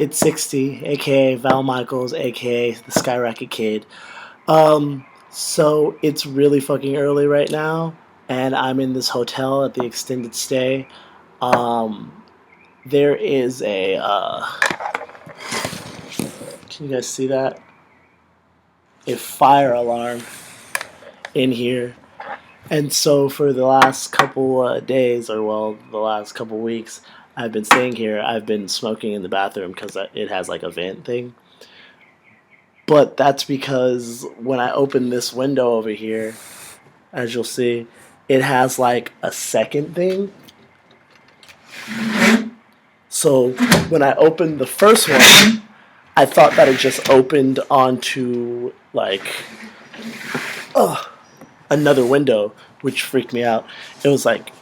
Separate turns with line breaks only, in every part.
It's 60, aka Val Michaels, aka the Skyrocket Kid. So it's really fucking early right now, and I'm in this hotel at the extended stay. Um, there is a. Can you guys see that? A fire alarm in here. And so for the last couple days, or well, the last couple weeks, I've been staying here. I've been smoking in the bathroom because it has like a vent thing. But that's because when I open this window over here, as you'll see, it has like a second thing. So when I opened the first one, I thought that it just opened onto like another window, which freaked me out. It was like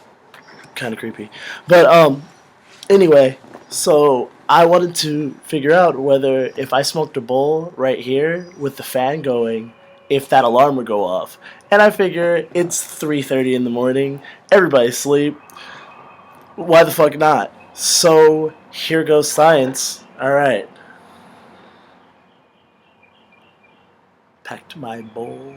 kind of creepy. But anyway, so I wanted to figure out whether if I smoked a bowl right here with the fan going, if that alarm would go off. And I figure it's 3:30 in the morning, everybody's asleep. Why the fuck not? So here goes science. All right, packed my bowl.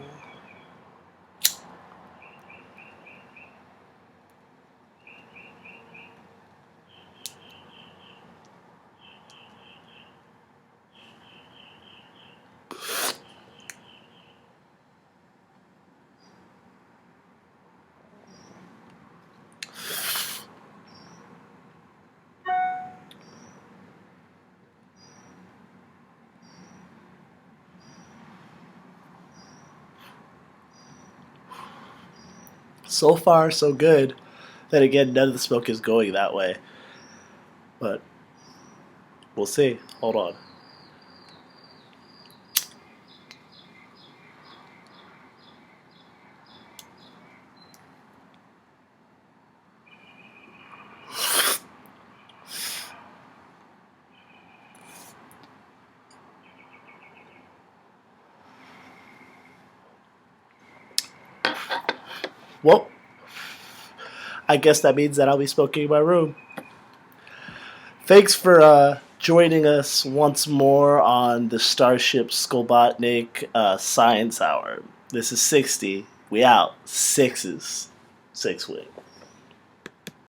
So far, so good. Then again, none of the smoke is going that way. But we'll see. Hold on. Well, I guess that means that I'll be smoking in my room. Thanks for joining us once more on the Starship Skolbotnik Science Hour. This is 60. We out. Sixes. Six wing.